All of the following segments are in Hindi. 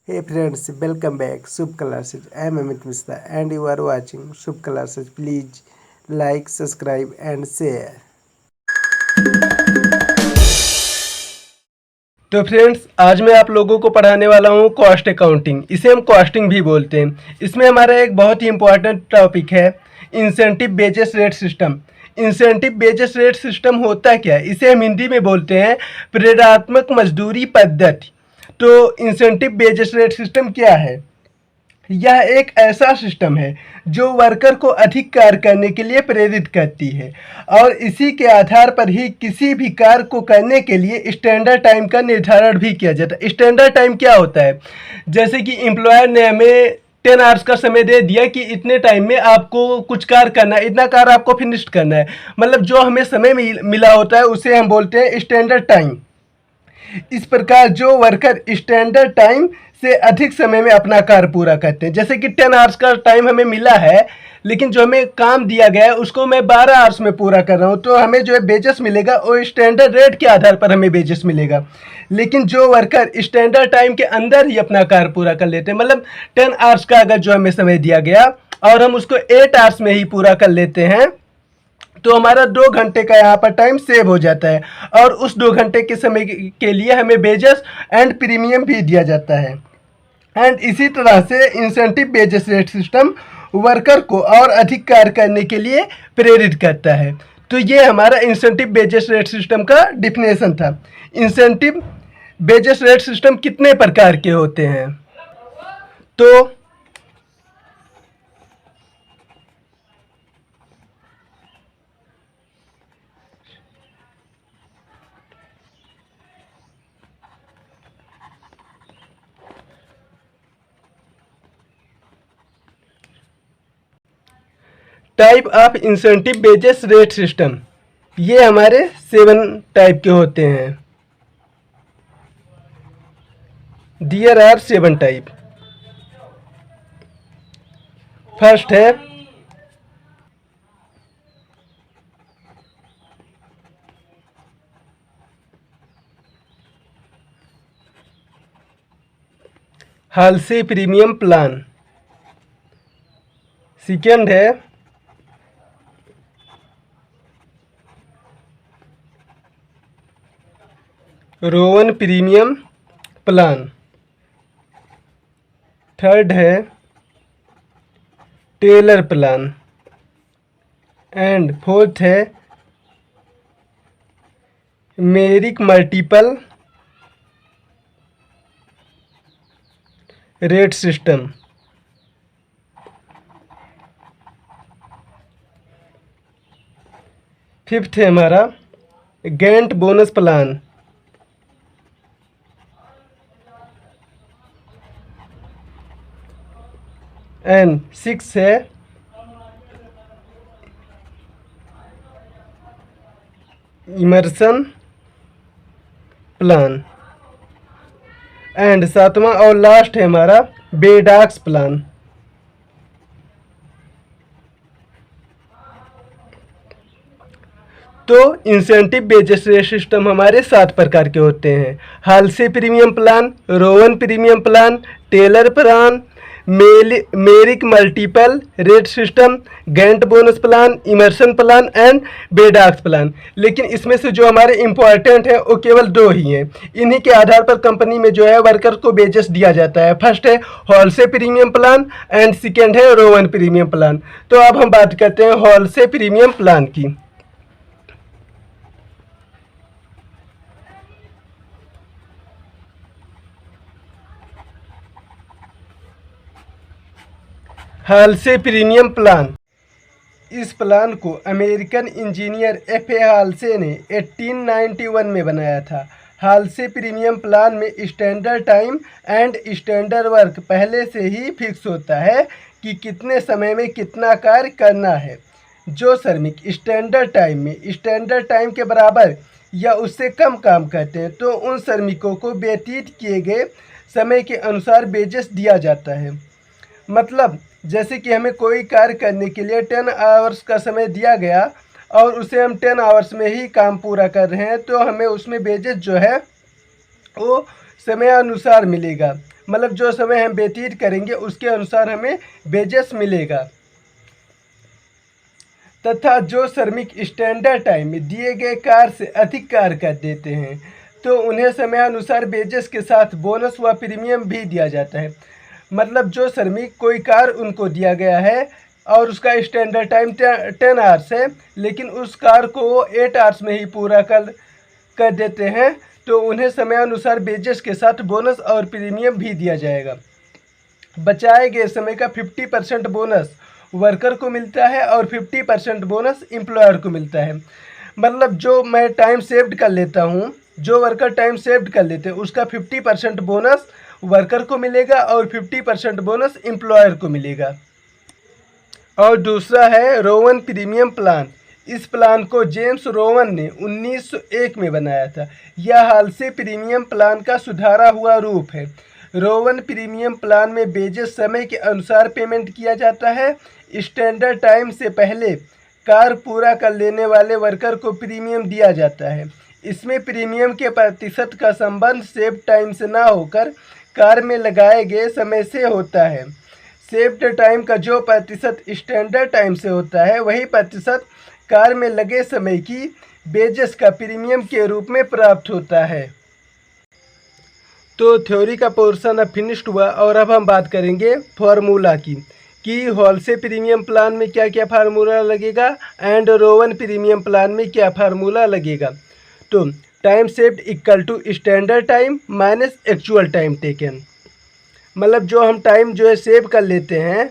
Hey friends, welcome back. Shubh Classes. I am Amit Mishra and you are watching Shubh Classes. Please like, subscribe and share. तो फ्रेंड्स, आज मैं आप लोगों को पढ़ाने वाला हूँ कॉस्ट अकाउंटिंग। इसे हम कॉस्टिंग भी बोलते हैं। इसमें हमारा एक बहुत ही इम्पोर्टेंट टॉपिक है incentive basis rate system. Incentive basis rate system होता क्या है? इसे हम हिंदी में बोलते हैं प्रेरणात्मक मजदूरी पद्धति। तो इंसेंटिव बेसिस रेट सिस्टम क्या है? यह एक ऐसा सिस्टम है जो वर्कर को अधिक कार्य करने के लिए प्रेरित करती है और इसी के आधार पर ही किसी भी कार्य को करने के लिए स्टैंडर्ड टाइम का निर्धारण भी किया जाता है। स्टैंडर्ड टाइम क्या होता है? जैसे कि एम्प्लॉयर ने हमें 10 आवर्स का समय दे दिया कि इतने टाइम में आपको कुछ कार्य करना है, इतना कार्य आपको फिनिश करना है। मतलब जो हमें समय मिला होता है उसे हम बोलते हैं स्टैंडर्ड टाइम। इस प्रकार जो वर्कर स्टैंडर्ड टाइम से अधिक समय में अपना कार्य पूरा करते हैं, जैसे कि 10 आवर्स का टाइम हमें मिला है लेकिन जो हमें काम दिया गया है उसको मैं 12 आवर्स में पूरा कर रहा हूँ, तो हमें जो है बेजस मिलेगा वो स्टैंडर्ड रेट के आधार पर हमें बेजस मिलेगा। लेकिन जो वर्कर स्टैंडर्ड टाइम के अंदर ही अपना कार्य पूरा कर लेते हैं, मतलब 10 आवर्स का अगर जो हमें समय दिया गया और हम उसको 8 आवर्स में ही पूरा कर लेते हैं तो हमारा 2 घंटे का यहाँ पर टाइम सेव हो जाता है और उस 2 घंटे के समय के लिए हमें बेजस एंड प्रीमियम भी दिया जाता है। एंड इसी तरह से incentive basis rate system worker को और अधिक कार्य करने के लिए प्रेरित करता है। तो ये हमारा इंसेंटिव बेसिस रेट सिस्टम का डिफिनेशन था। इंसेंटिव बेसिस रेट सिस्टम कितने प्रकार के होते हैं? तो type of incentive basis rate system, ये हमारे 7 टाइप के होते हैं। There are 7 type. फर्स्ट है हालसे प्रीमियम प्लान। सेकेंड है रोवन प्रीमियम प्लान। थर्ड है टेलर प्लान एंड फोर्थ है Merrick multiple rate system. Fifth है हमारा Gantt bonus plan. And six है इमर्सन प्लान। एंड सातवां और लास्ट है हमारा बेडाक्स प्लान। तो इंसेंटिव बेसिस रेट सिस्टम हमारे 7 प्रकार के होते हैं। Halsey premium plan, Rowan premium plan, Taylor plan, Merrick multiple rate system, Gantt bonus plan, Emerson plan and Bedaux plan. लेकिन इसमें से जो हमारे इम्पोर्टेंट हैं वो केवल 2 ही हैं। इन्हीं के आधार पर कंपनी में जो है वर्कर को बेजस दिया जाता है। फर्स्ट है हॉलसे प्रीमियम प्लान एंड सेकेंड है रोवन प्रीमियम प्लान। तो अब हम बात करते हैं हॉलसे प्रीमियम प्लान की। हालसे प्रीमियम प्लान, इस प्लान को अमेरिकन इंजीनियर एफ.ए. हालसे ने 1891 में बनाया था। हालसे प्रीमियम प्लान में standard time and standard work पहले से ही फिक्स होता है कि कितने समय में कितना कार्य करना है। जो श्रमिक स्टैंडर्ड टाइम में स्टैंडर्ड टाइम के बराबर या उससे कम काम करते हैं तो उन श्रमिकों को व्यतीत किए गए समय के अनुसार वेजेस दिया जाता है। मतलब जैसे कि हमें कोई कार्य करने के लिए 10 आवर्स का समय दिया गया और उसे हम 10 आवर्स में ही काम पूरा कर रहे हैं तो हमें उसमें वेजेस जो है वो समय अनुसार मिलेगा। मतलब जो समय हम व्यतीत करेंगे उसके अनुसार हमें वेजेस मिलेगा। तथा जो श्रमिक स्टैंडर्ड टाइम में दिए गए कार्य से अधिक कार्य कर देते हैं तो उन्हें समयानुसार वेजेस के साथ बोनस व प्रीमियम भी दिया जाता है। मतलब जो श्रमिक कोई कार्य उनको दिया गया है और उसका स्टैंडर्ड टाइम 10 आवर्स है, लेकिन उस कार्य को वो 8 आवर्स में ही पूरा कर देते हैं तो उन्हें समयानुसार वेजेस के साथ बोनस और प्रीमियम भी दिया जाएगा। बचाए गए समय का 50% बोनस वर्कर को मिलता है और 50% बोनस एम्प्लॉयर को मिलता है। मतलब जो मैं टाइम सेव्ड कर लेता हूँ, जो वर्कर टाइम सेव्ड कर लेते हैं उसका 50% बोनस वर्कर को मिलेगा और 50% बोनस एम्प्लॉयर को मिलेगा। और दूसरा है रोवन प्रीमियम प्लान। इस प्लान को जेम्स रोवन ने 1901 में बनाया था। यह हाल से प्रीमियम प्लान का सुधारा हुआ रूप है। रोवन प्रीमियम प्लान में वेजेस समय के अनुसार पेमेंट किया जाता है। स्टैंडर्ड टाइम से पहले कार्य पूरा कर लेने वाले वर्कर को प्रीमियम दिया जाता है। इसमें प्रीमियम के प्रतिशत का संबंध सेव टाइम से ना होकर कार्य में लगाए गए समय से होता है। सेव्ड टाइम का जो प्रतिशत स्टैंडर्ड टाइम से होता है वही प्रतिशत कार्य में लगे समय की वेजेस का प्रीमियम के रूप में प्राप्त होता है। तो थ्योरी का पोर्शन अब फिनिश्ड हुआ और अब हम बात करेंगे फार्मूला की कि हॉलसे प्रीमियम प्लान में क्या क्या फार्मूला लगेगा एंड रोवन प्रीमियम प्लान में क्या फार्मूला लगेगा। तो time saved equal to standard time minus actual time taken. मतलब जो हम टाइम जो है सेव कर लेते हैं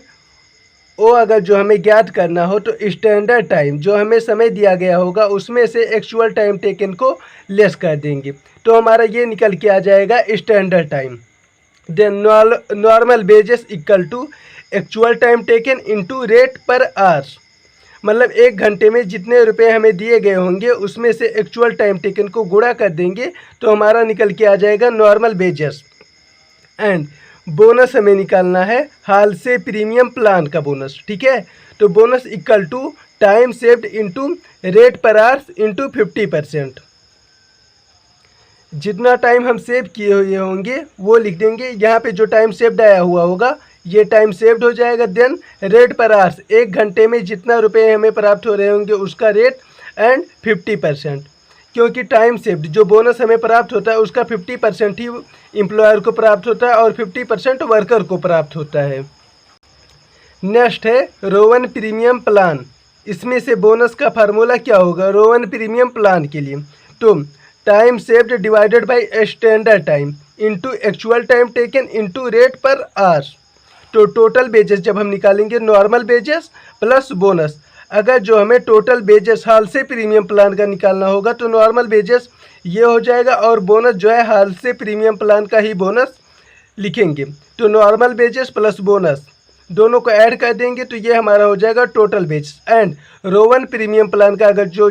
वो अगर जो हमें ज्ञात करना हो तो स्टैंडर्ड टाइम जो हमें समय दिया गया होगा उसमें से एक्चुअल टाइम टेकन को लेस कर देंगे तो हमारा ये निकल के आ जाएगा standard time. Then normal wages equal to actual time taken into rate per hours. मतलब 1 घंटे में जितने रुपए हमें दिए गए होंगे उसमें से एक्चुअल टाइम टेकन को गुणा कर देंगे तो हमारा निकल के आ जाएगा नॉर्मल वेजेस। एंड बोनस हमें निकालना है हाल से प्रीमियम प्लान का बोनस। ठीक है, तो bonus equal to time saved into rate per hours into 50%। जितना टाइम हम सेव किए हुए होंगे वो लिख देंगे। यहाँ पे जो टाइम सेव्ड आया हुआ होगा ये टाइम सेव्ड हो जाएगा। देन रेट पर आवर्स 1 घंटे में जितना रुपए हमें प्राप्त हो रहे होंगे उसका रेट एंड 50%। क्योंकि टाइम सेव्ड जो बोनस हमें प्राप्त होता है उसका 50% ही एम्प्लॉयर को प्राप्त होता है और 50% वर्कर को प्राप्त होता है। नेक्स्ट है रोवन प्रीमियम प्लान। इसमें से बोनस का फार्मूला क्या होगा रोवन प्रीमियम प्लान के लिए। तो time saved divided by standard time into actual time taken into rate per hours. तो टोटल बेजेस जब हम निकालेंगे नॉर्मल बेजेस प्लस बोनस। अगर जो हमें टोटल बेजेस हाल से प्रीमियम प्लान का निकालना होगा तो नॉर्मल बेजेस ये हो जाएगा और बोनस जो है हाल से प्रीमियम प्लान का ही बोनस लिखेंगे। तो नॉर्मल बेजेस प्लस बोनस दोनों को ऐड कर देंगे तो ये हमारा हो जाएगा total badges. And Rowan premium plan का अगर जो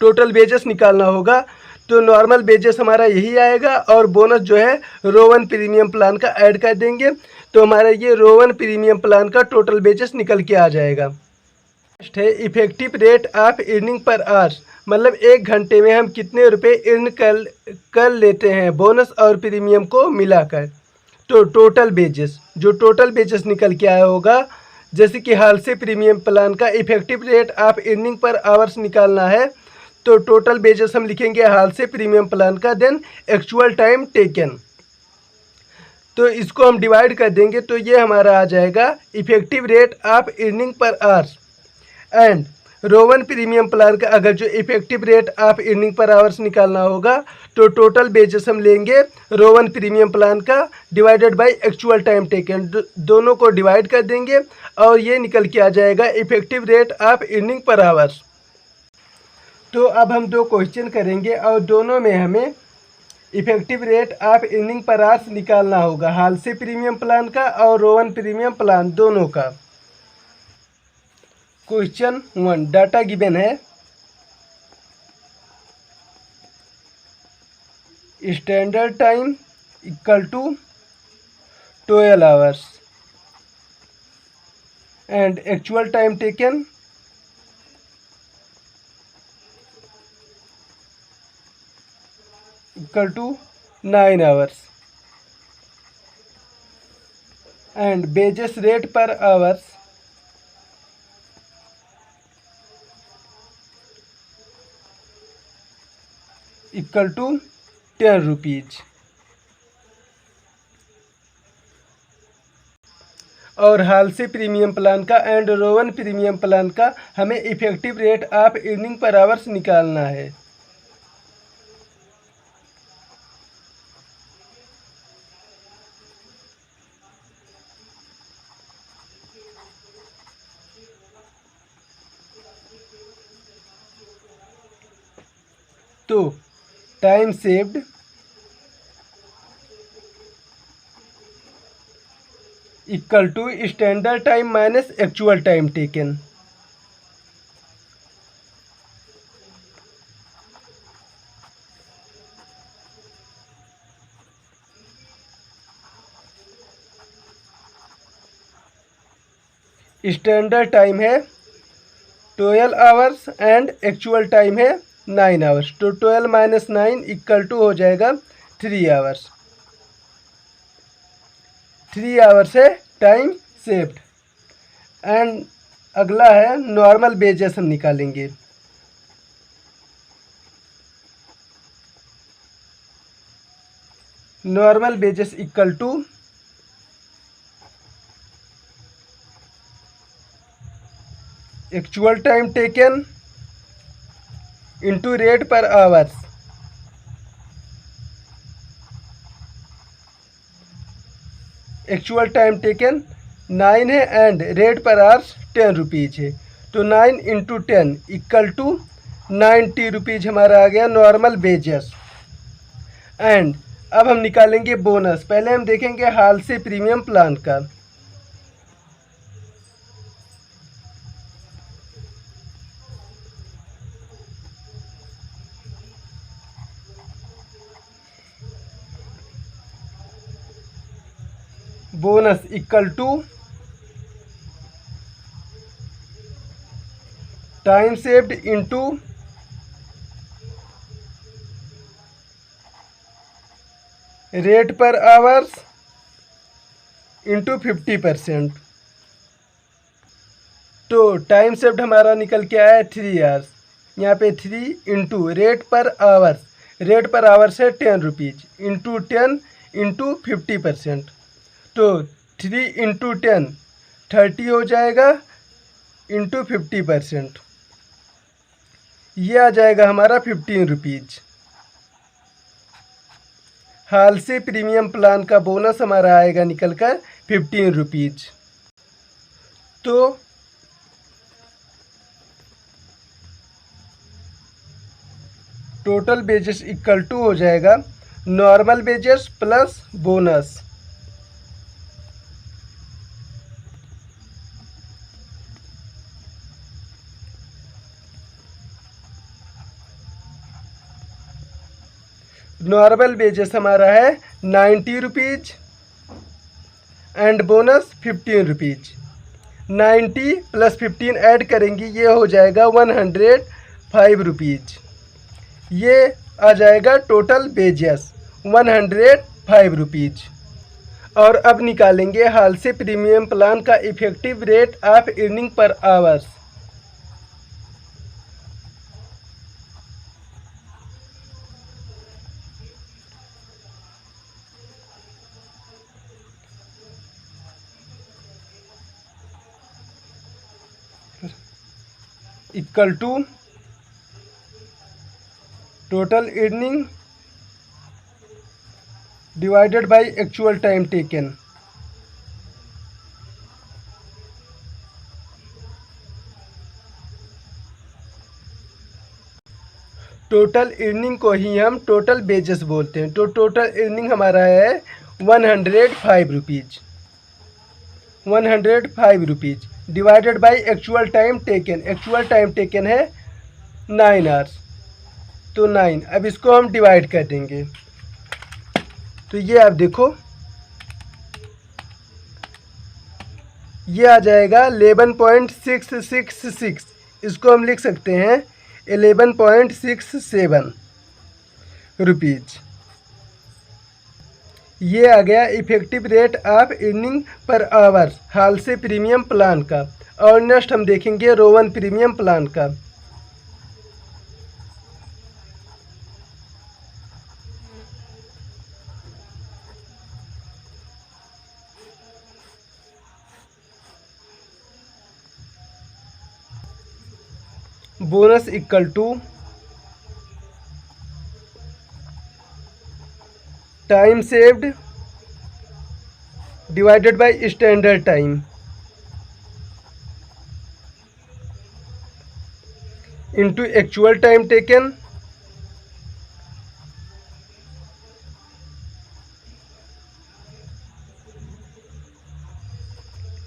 टोटल बेजेस निकालना होगा तो नॉर्मल बेजेस हमारा यही आएगा और बोनस जो है रोवन प्रीमियम प्लान का ऐड कर देंगे तो हमारा ये रोवन प्रीमियम प्लान का टोटल बेजेस निकल के आ जाएगा। नेक्स्ट है effective rate of earning per hours. मतलब 1 घंटे में हम कितने रुपए अर्न कर लेते हैं बोनस और प्रीमियम को मिलाकर। तो टोटल बेजेस जो टोटल बेजेस निकल के आया होगा जैसे कि हाल से प्रीमियम प्लान का effective rate of earning per hours निकालना है तो टोटल बेजेस हम लिखेंगे हाल से प्रीमियम प्लान का देन एक्चुअल टाइम टेकन। तो इसको हम डिवाइड कर देंगे तो ये हमारा आ जाएगा effective rate of earning per hours. And Rowan premium plan का अगर जो effective rate of earning per hours निकालना होगा तो टोटल बेजेस हम लेंगे रोवन प्रीमियम प्लान का divided by actual time taken. दोनों को डिवाइड कर देंगे और ये निकल के आ जाएगा effective rate of earning per hours. तो अब हम 2 क्वेश्चन करेंगे और दोनों में हमें effective rate of earning per hours निकालना होगा हाल से प्रीमियम प्लान का और रोवन प्रीमियम प्लान दोनों का। क्वेश्चन 1 डाटा गिवन है standard time equal to 12 hours and actual time taken equal to 9 hours. And wages rate per hours equal to 10 rupees. और हाल से प्रीमियम प्लान का एंड रोवन प्रीमियम प्लान का हमें effective rate of earning per hours निकालना है। तो time saved equal to standard time minus actual time taken. Standard time है 12 आवर्स एंड एक्चुअल टाइम है 9 आवर्स। तो 12 माइनस 9 इक्वल टू हो जाएगा 3 आवर्स। 3 आवर्स है टाइम सेव्ड। एंड अगला है नॉर्मल वेजेस हम निकालेंगे। Normal wages equal to actual time taken into rate per hours. Actual time taken 9 है and rate per hours 10 rupees है। तो 9 इंटू 10 इक्वल टू 90 रुपीज़ हमारा आ गया नॉर्मल वेजेस। एंड अब हम निकालेंगे बोनस। पहले हम देखेंगे हाल से प्रीमियम प्लान का। Bonus equal to time saved into rate per hours into 50%। तो टाइम सेव्ड हमारा निकल के आया 3 आवर्स। यहाँ पे 3 into rate per hours. Rate per hours है 10 रुपीज़ इंटू 10 इंटू 50%। तो 3 इंटू 10 30 हो जाएगा इंटू 50%। ये आ जाएगा हमारा 15 रुपीज़। हाल से प्रीमियम प्लान का बोनस हमारा आएगा निकल कर 15 रुपीज़। तो टोटल वेजेस इक्वल टू हो जाएगा normal wages plus bonus. Normal wages हमारा है 90 rupees and bonus 15 rupees. 90 plus 15 add करेंगे ये हो जाएगा 105 रुपीज़। ये आ जाएगा टोटल वेजेस 105 रुपीज़। और अब निकालेंगे हाल से प्रीमियम प्लान का effective rate of earning per hours. Equal to total earning divided by actual time taken. Total earning को ही हम टोटल वेजेस बोलते हैं। तो टोटल अर्निंग हमारा है 105 rupees. 105 rupees divided by actual time taken. Actual time taken है 9 आवर्स। तो 9 अब इसको हम डिवाइड कर देंगे। तो ये आप देखो ये आ जाएगा 11.666। इसको हम लिख सकते हैं 11.67 रुपीज़। ये आ गया effective rate of earning per hour Halsey premium plan का। और नेक्स्ट हम देखेंगे रोवन प्रीमियम प्लान का। Bonus equal to time saved divided by standard time into actual time taken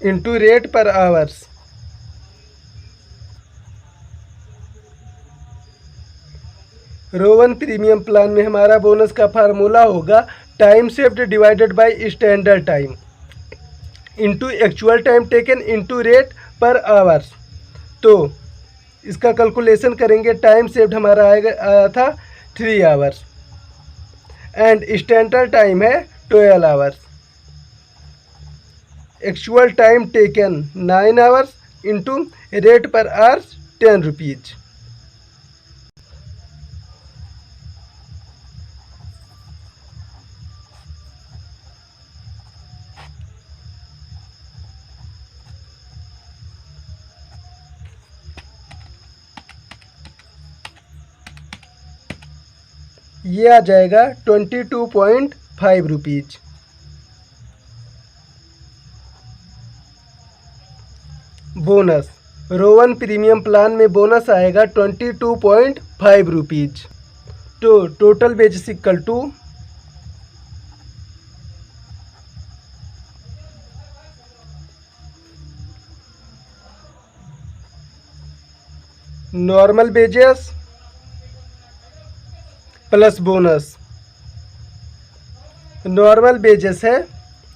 into rate per hours। Rowan premium plan में हमारा बोनस का फार्मूला होगा time saved divided by standard time into actual time taken into rate per hours. तो इसका कैलकुलेशन करेंगे। टाइम सेव्ड हमारा आया था 3 आवर्स एंड स्टैंडर्ड टाइम है 12 hours. Actual time taken 9 hours into rate per hours 10 rupees. ये आ जाएगा 22.5 rupees. Bonus Rowan premium plan में बोनस आएगा 22.5 रुपीज। तो total wages equal to normal wages plus bonus. Normal wages है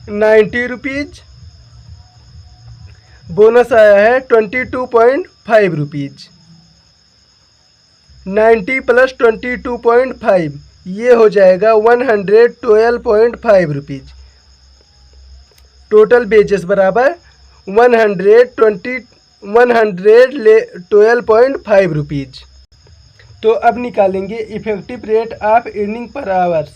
90 रुपीज, बोनस आया है 22.5 रुपीज। 90 प्लस 22.5 ये हो जाएगा 112.5 रुपीज। टोटल वेजेस बराबर 112.5 रुपीज। तो अब निकालेंगे effective rate of earning per hours.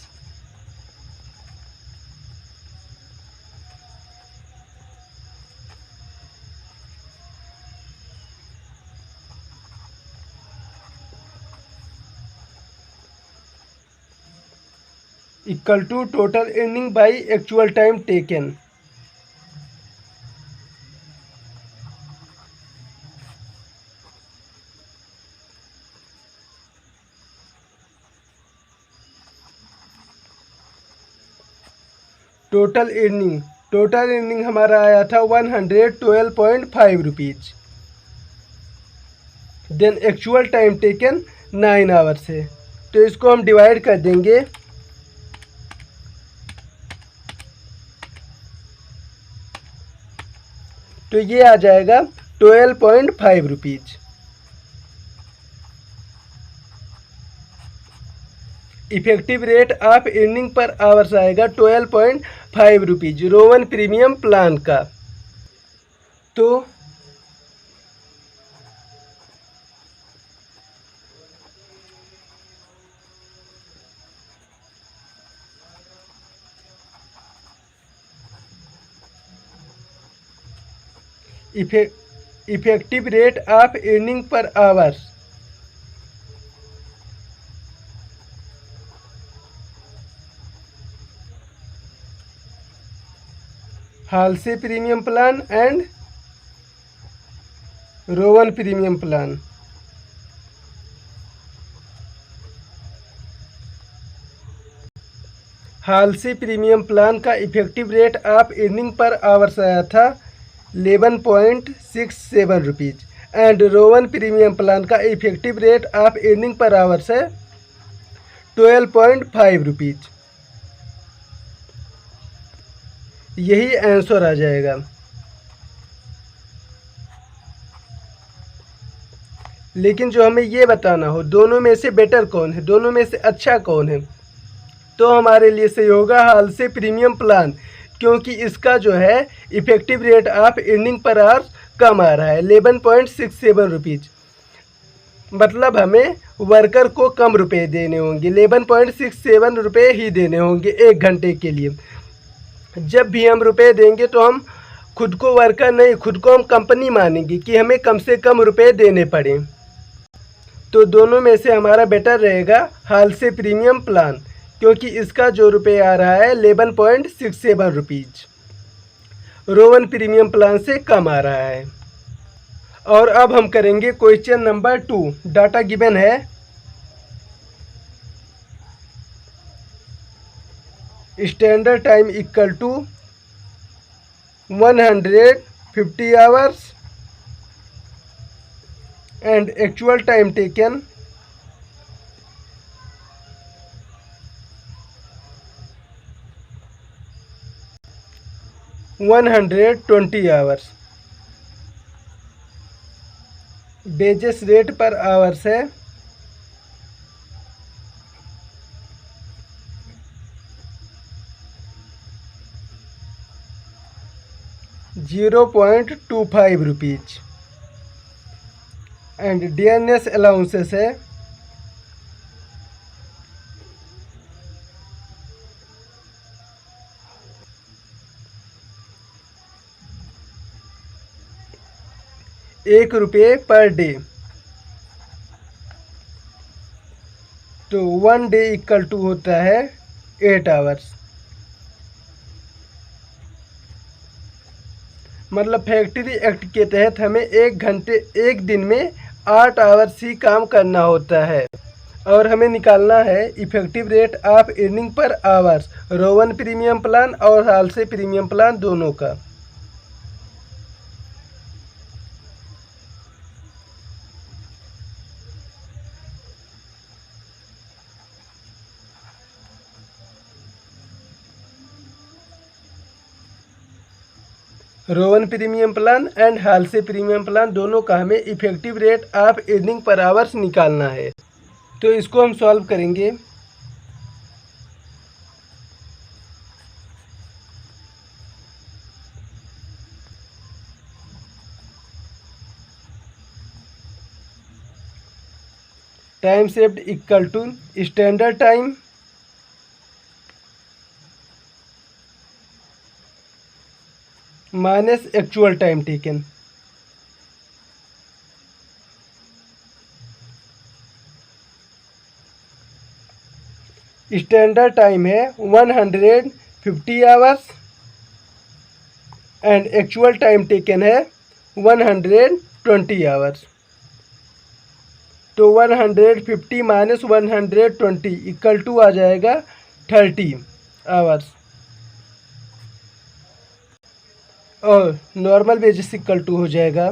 Equal to total earning by actual time taken. Total earning हमारा आया था 112.5 rupees. Then actual time taken 9 hours है, तो इसको हम डिवाइड कर देंगे। तो ये आ जाएगा 12.5 rupees. Effective rate of earning per hours आएगा 12.5 रुपीज रोवन प्रीमियम प्लान का। तो effective rate of earning per hours Halsey premium plan and Rowan premium plan. Halsey premium plan का effective rate of earning per hours आया था 11.67 rupees and Rowan premium plan का effective rate of earning per hours है 12.5 रुपीज। यही आंसर आ जाएगा। लेकिन जो हमें ये बताना हो दोनों में से बेटर कौन है, दोनों में से अच्छा कौन है, तो हमारे लिए सही होगा हाल से प्रीमियम प्लान, क्योंकि इसका जो है effective rate of earning per hour कम आ रहा है 11.67 रुपीज़। मतलब हमें वर्कर को कम रुपए देने होंगे, 11.67 रुपये ही देने होंगे 1 घंटे के लिए। जब भी हम रुपए देंगे तो हम खुद को वर्कर नहीं, खुद को हम कंपनी मानेंगे कि हमें कम से कम रुपए देने पड़े। तो दोनों में से हमारा बेटर रहेगा हाल से प्रीमियम प्लान, क्योंकि इसका जो रुपए आ रहा है 11.67 रुपीज़ रोवन प्रीमियम प्लान से कम आ रहा है। और अब हम करेंगे क्वेश्चन नंबर 2। डाटा गिवन है standard time equal to 150 hours and actual time taken 120 hours. Wages rate per hours है 0.25 रुपीज़ एंड डियरनेस अलाउंसेस है 1 रुपये पर डे। तो 1 डे इक्वल टू होता है 8 आवर्स। मतलब फैक्ट्री एक्ट के तहत हमें 1 दिन में 8 आवर्स ही काम करना होता है। और हमें निकालना है effective rate of earning per hours Rowan premium plan और हाल से प्रीमियम प्लान दोनों का। Rowan premium plan and Halsey premium plan दोनों का हमें effective rate of earning per hours निकालना है। तो इसको हम सॉल्व करेंगे। Time saved equal to standard time minus actual time taken. Standard time है 150 hours and actual time taken है 120 आवर्स। तो 150 माइनस 120 इक्वल टू आ जाएगा 30 आवर्स। और नॉर्मल वेजेस इक्वल टू हो जाएगा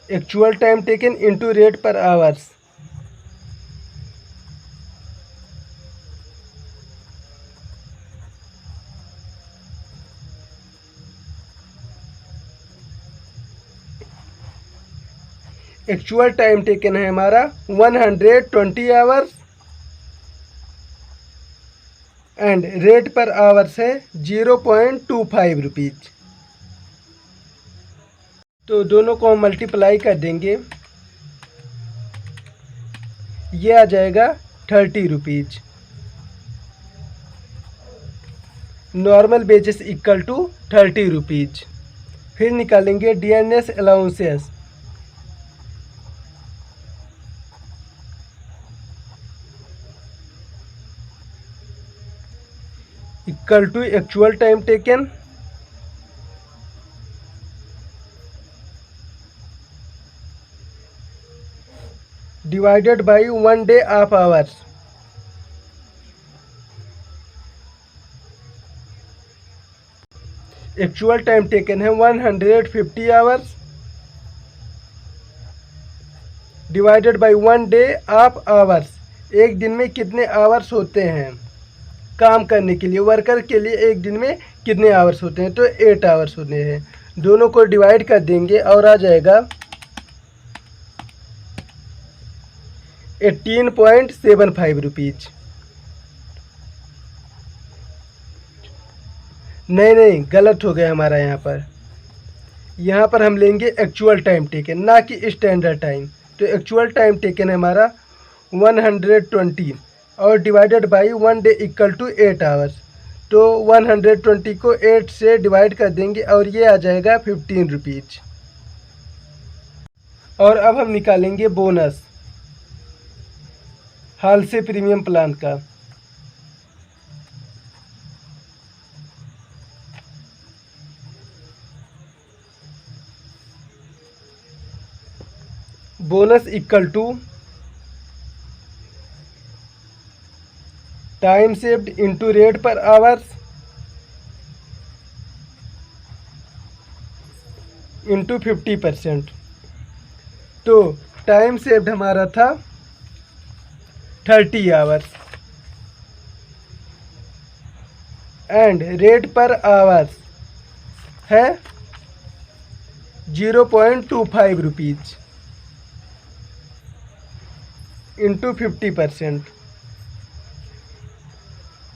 actual time taken into rate per hours. Actual time taken है हमारा 120 hours and rate per hours है 0.25 रुपीज़। तो दोनों को हम मल्टीप्लाई कर देंगे, ये आ जाएगा 30 rupees. Normal wages equal to 30 rupees. फिर निकालेंगे dearness allowances. Equal to actual time taken divided by 1 day of hours. Actual time taken है 150 hours divided by 1 day of hours. एक दिन में कितने आवर्स होते हैं काम करने के लिए, वर्कर के लिए एक दिन में कितने आवर्स होते हैं, तो 8 आवर्स होते हैं। दोनों को डिवाइड कर देंगे और आ जाएगा 18.75 रुपीज़। नहीं, गलत हो गया हमारा यहाँ पर हम लेंगे एक्चुअल टाइम टेकन, ना कि स्टैंडर्ड टाइम। तो एक्चुअल टाइम टेकन है हमारा 120 और divided by 1 day equal to 8 hours. तो 120 को 8 से डिवाइड कर देंगे और ये आ जाएगा 15 रुपीज़। और अब हम निकालेंगे bonus Halsey premium plan का। Bonus equal to time saved into rate per hours into 50%। तो टाइम सेव्ड हमारा था 30 hours and rate per hours है 0.25 रुपीज़ इंटू 50%।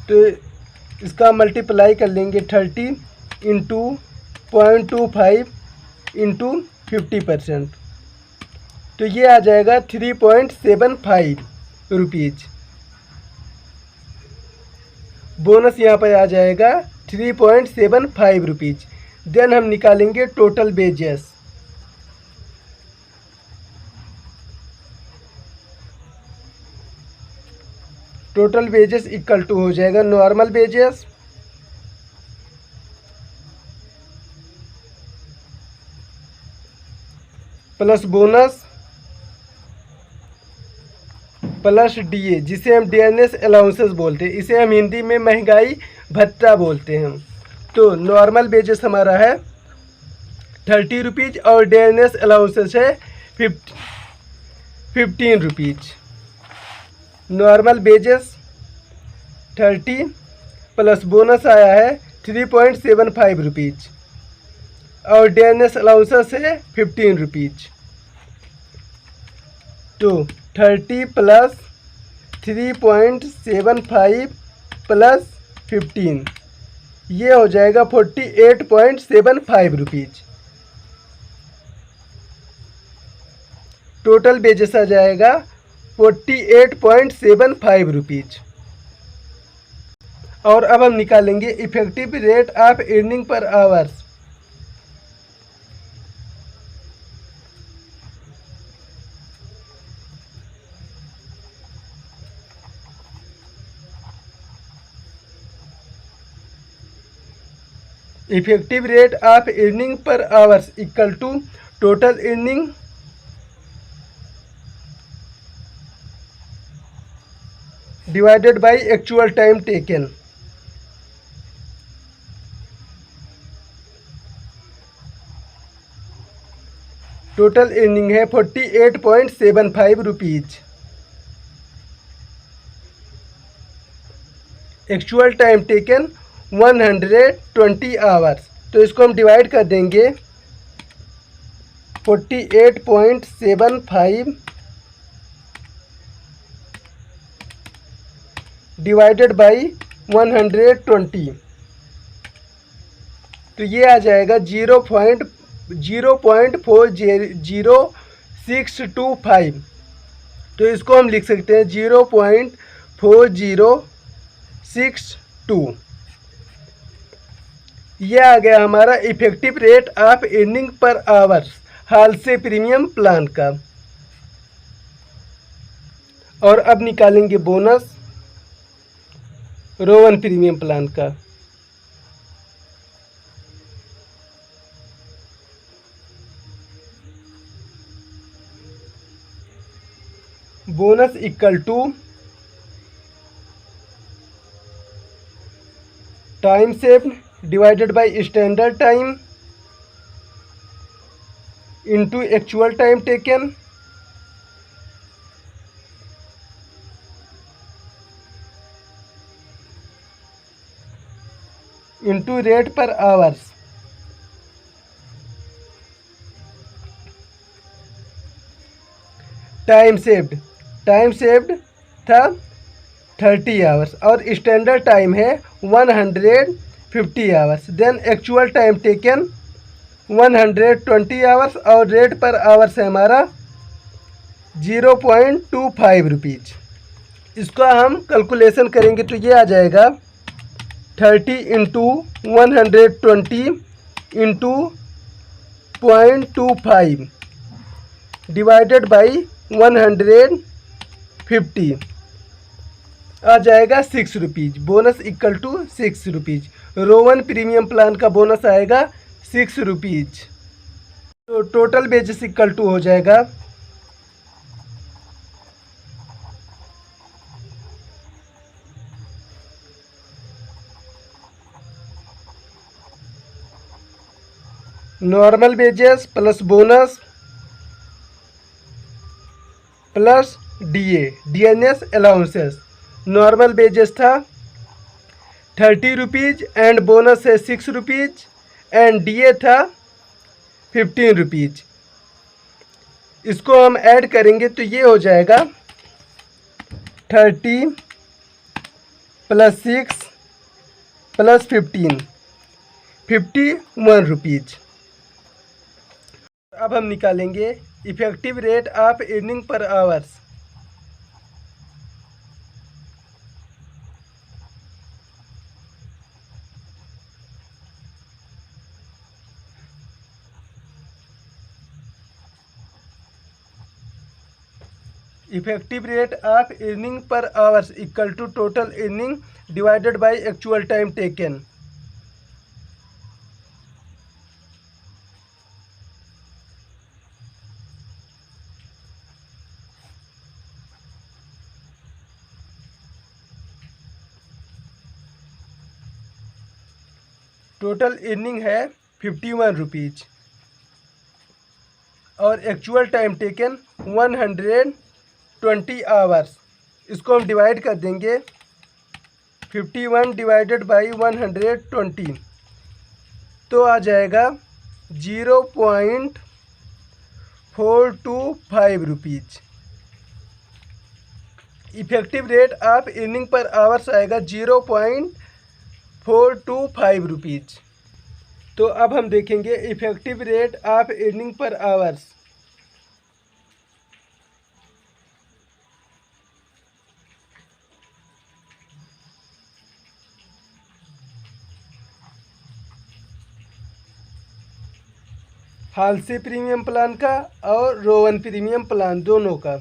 तो इसका मल्टीप्लाई कर लेंगे 30 इंटू 0.25 इंटू 50%। तो ये आ जाएगा 3.75 रुपीज़। बोनस यहाँ पर आ जाएगा 3.75 रुपीज़। देन हम निकालेंगे total wages. Total wages equal to हो जाएगा normal wages plus bonus plus DA, जिसे हम डियरनेस अलाउंसेस बोलते हैं। इसे हम हिंदी में महंगाई भत्ता बोलते हैं। तो नॉर्मल वेजेस हमारा है 30 रुपीज़ और डियरनेस अलाउंसेस है 15 rupees. Normal wages 30 plus bonus आया है 3.75 रुपीज़ और डियरनेस अलाउंसेस है 15 रुपीज़। तो 30 प्लस 3.75 प्लस 15 ये हो जाएगा 48.75 रुपीज़। टोटल वेजेस आ जाएगा 48.75 रुपीज़। और अब हम निकालेंगे effective rate of earning per hours. Effective rate of earning per hours equal to total earning divided by actual time taken. Total earning है 48.75 rupees. Actual time taken 120 hours. तो इसको हम डिवाइड कर देंगे 48.75 डिवाइडेड बाई 120। तो ये आ जाएगा 0.40625। तो इसको हम लिख सकते हैं 0.4062। यह आ गया हमारा effective rate of earning per hours Halsey premium plan का। और अब निकालेंगे बोनस रोवन प्रीमियम प्लान का। Bonus equal to time saved divided by standard time into actual time taken into rate per hours. Time saved time saved था 30 आवर्स और स्टैंडर्ड टाइम है 150 hours. Then actual time taken 120 hours और रेट पर आवर्स है हमारा 0.25 रुपीज़। इसका हम कैलकुलेशन करेंगे तो ये आ जाएगा 30 इंटू 120 इंटू 0.25 डिवाइडेड बाई 150 आ जाएगा 6 rupees. Bonus equal to 6 rupees. Rowan 1 premium plan का बोनस आएगा 6 रुपीज़। तो टोटल बेसिस इक्वल टू हो जाएगा normal wages plus bonus plus DNS allowances. Normal wages था 30 रुपीज़ एंड बोनस है 6 रुपीज़ एंड डीए था 15 रुपीज़। इसको हम ऐड करेंगे तो ये हो जाएगा 30 प्लस 6 प्लस 15 51 रुपीज़। अब हम निकालेंगे effective rate of earning per hours. Effective rate of earning per hours equal to total earning divided by actual time taken. Total earning है 51 रुपीज़ और एक्चुअल टाइम टेकन 120 आवर्स। इसको हम डिवाइड कर देंगे 51 डिवाइडेड बाई 120 तो आ जाएगा 0.425 rupees. Effective rate of earning per hours आएगा 0.425 रुपीज़। तो अब हम देखेंगे effective rate of earning per hours. Halsey premium plan का और रो 1 प्रीमियम प्लान दोनों का।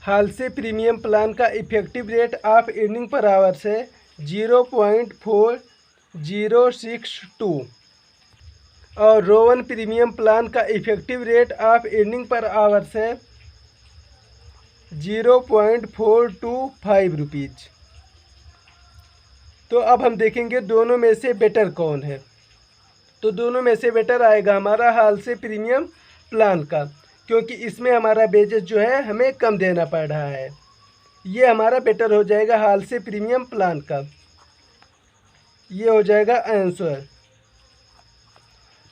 हाल से प्रीमियम प्लान का effective rate of earning per hours है 0.4062 और रो 1 प्रीमियम प्लान का effective rate of earning per hours है 0.425 रुपीज़। तो अब हम देखेंगे दोनों में से बेटर कौन है। तो दोनों में से बेटर आएगा हमारा हाल से प्रीमियम प्लान का, क्योंकि इसमें हमारा बेजेस जो है हमें कम देना पड़ रहा है। ये हमारा बेटर हो जाएगा हाल से प्रीमियम प्लान का। ये हो जाएगा आंसर।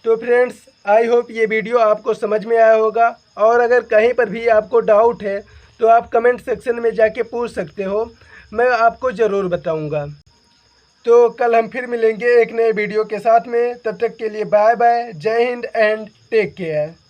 तो फ्रेंड्स, आई होप ये वीडियो आपको समझ में आया होगा और अगर कहीं पर भी आपको डाउट है तो आप कमेंट सेक्शन में जाके पूछ सकते हो, मैं आपको ज़रूर बताऊंगा। तो कल हम फिर मिलेंगे एक नए वीडियो के साथ में। तब तक के लिए बाय बाय, जय हिंद एंड टेक केयर।